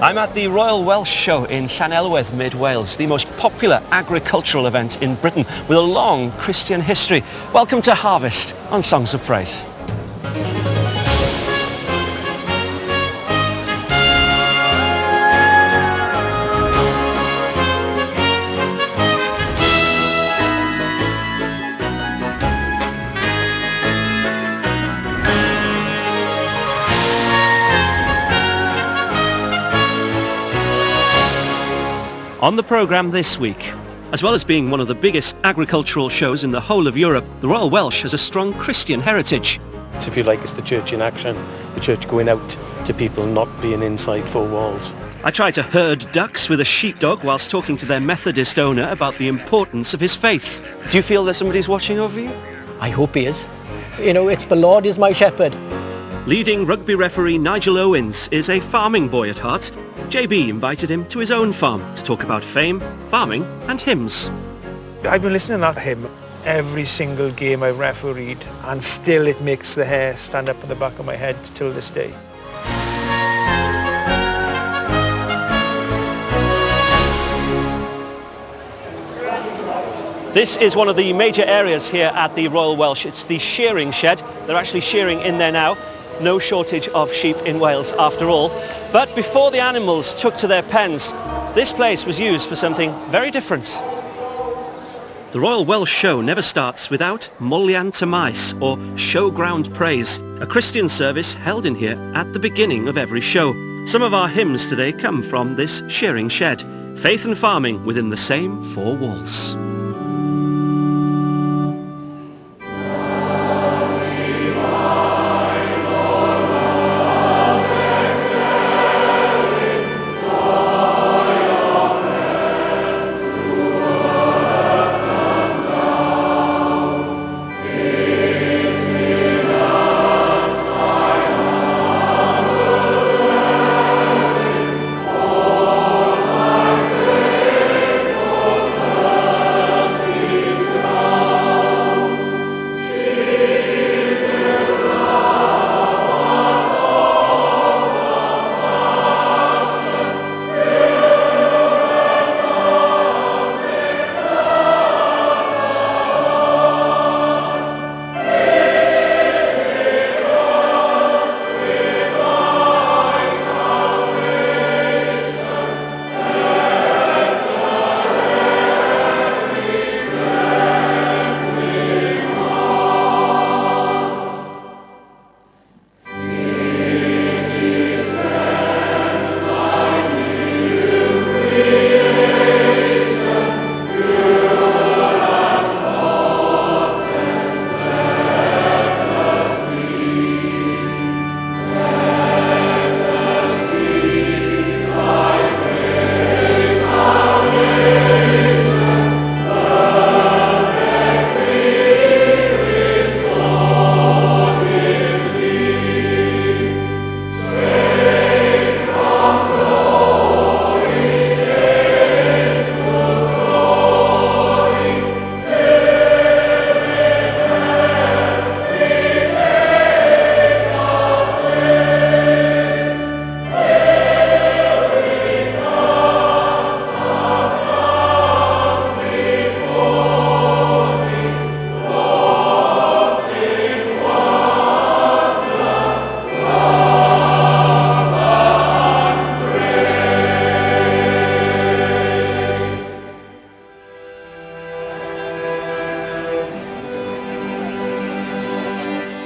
I'm at the Royal Welsh Show in Llanelwedd, mid Wales, the most popular agricultural event in Britain with a long Christian history. Welcome to Harvest on Songs of Praise. On the programme this week, as well as being one of the biggest agricultural shows in the whole of Europe, the Royal Welsh has a strong Christian heritage. It's, if you like, it's the church in action, the church going out to people, not being inside four walls. I tried to herd ducks with a sheepdog whilst talking to their Methodist owner about the importance of his faith. Do you feel that somebody's watching over you? I hope he is. You know, it's the Lord is my shepherd. Leading rugby referee Nigel Owens is a farming boy at heart. JB invited him to his own farm to talk about fame, farming and hymns. I've been listening to that hymn every single game I've refereed, and still it makes the hair stand up on the back of my head till this day. This is one of the major areas here at the Royal Welsh. It's the shearing shed. They're actually shearing in there now. No shortage of sheep in Wales after all. But before the animals took to their pens, this place was used for something very different. The Royal Welsh Show never starts without Mollian Tamais, or Showground Praise, a Christian service held in here at the beginning of every show. Some of our hymns today come from this shearing shed. Faith and farming within the same four walls.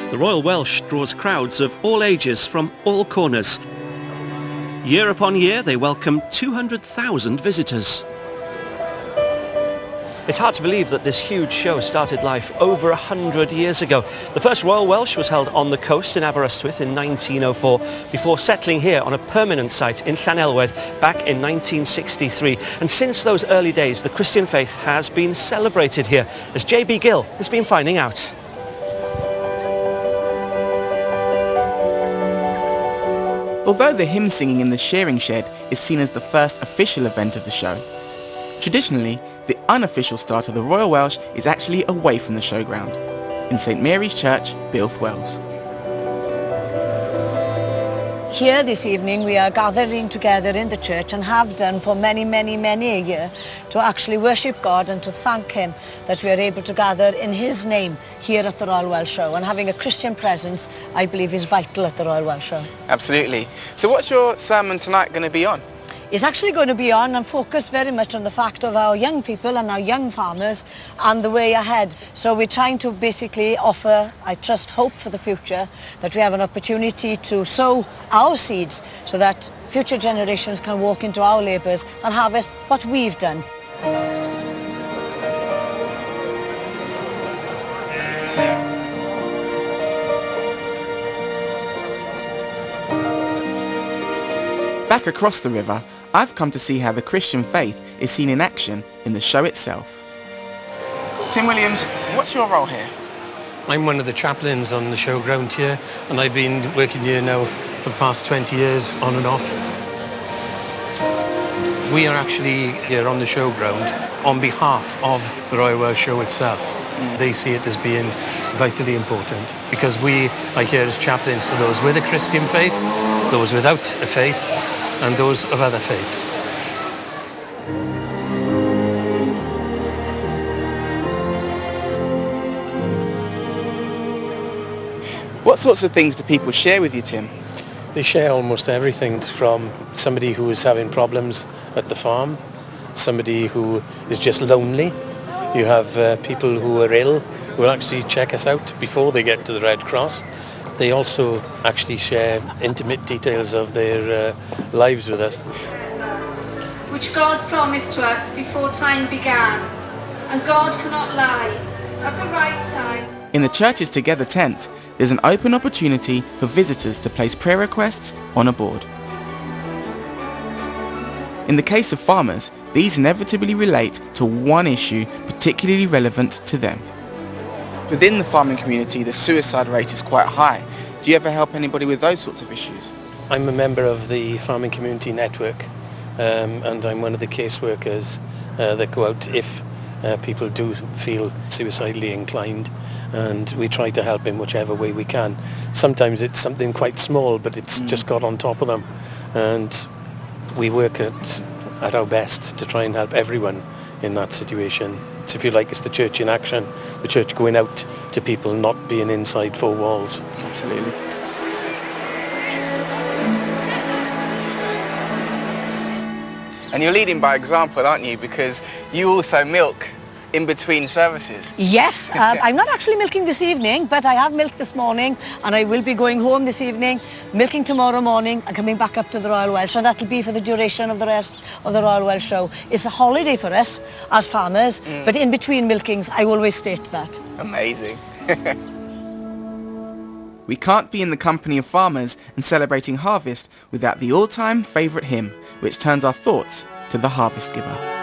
The Royal Welsh draws crowds of all ages from all corners. Year upon year, they welcome 200,000 visitors. It's hard to believe that this huge show started life over 100 years ago. The first Royal Welsh was held on the coast in Aberystwyth in 1904 before settling here on a permanent site in Llanelwedd back in 1963. And since those early days, the Christian faith has been celebrated here, as JB Gill has been finding out. Although the hymn singing in the shearing shed is seen as the first official event of the show, traditionally, the unofficial start of the Royal Welsh is actually away from the showground, in St Mary's Church, Builth, Wales. Here this evening we are gathering together in the church and have done for many a year to actually worship God and to thank him that we are able to gather in his name here at the Royal Welsh Show, and having a Christian presence I believe is vital at the Royal Welsh Show. Absolutely. So what's your sermon tonight going to be on? It's actually going to be on and focus very much on the fact of our young people and our young farmers and the way ahead. So we're trying to basically offer, I trust, hope for the future, that we have an opportunity to sow our seeds so that future generations can walk into our labours and harvest what we've done. Back across the river, I've come to see how the Christian faith is seen in action in the show itself. Tim Williams, what's your role here? I'm one of the chaplains on the showground here, and I've been working here now for the past 20 years, on and off. We are actually here on the showground on behalf of the Royal Welsh Show itself. They see it as being vitally important because we are here as chaplains to those with a Christian faith, those without a faith, and those of other faiths. What sorts of things do people share with you, Tim? They share almost everything, from somebody who is having problems at the farm, somebody who is just lonely. You have people who are ill who will actually check us out before they get to the Red Cross. They also actually share intimate details of their lives with us. Which God promised to us before time began, and God cannot lie. At the right time. In the Churches Together tent, there's an open opportunity for visitors to place prayer requests on a board. In the case of farmers, these inevitably relate to one issue particularly relevant to them. Within the farming community, the suicide rate is quite high. Do you ever help anybody with those sorts of issues? I'm a member of the Farming Community Network, and I'm one of the caseworkers that go out if people do feel suicidally inclined, and we try to help in whichever way we can. Sometimes it's something quite small, but it's just got on top of them, and we work at our best to try and help everyone in that situation. It's, if you like, it's the church in action, the church going out to people, not being inside four walls. Absolutely. And you're leading by example, aren't you? Because you also milk in between services. Yes, I'm not actually milking this evening, but I have milked this morning, and I will be going home this evening, milking tomorrow morning and coming back up to the Royal Welsh, and that'll be for the duration of the rest of the Royal Welsh Show. It's a holiday for us as farmers, but in between milkings I always state that. Amazing. We can't be in the company of farmers and celebrating harvest without the all-time favourite hymn, which turns our thoughts to the harvest giver.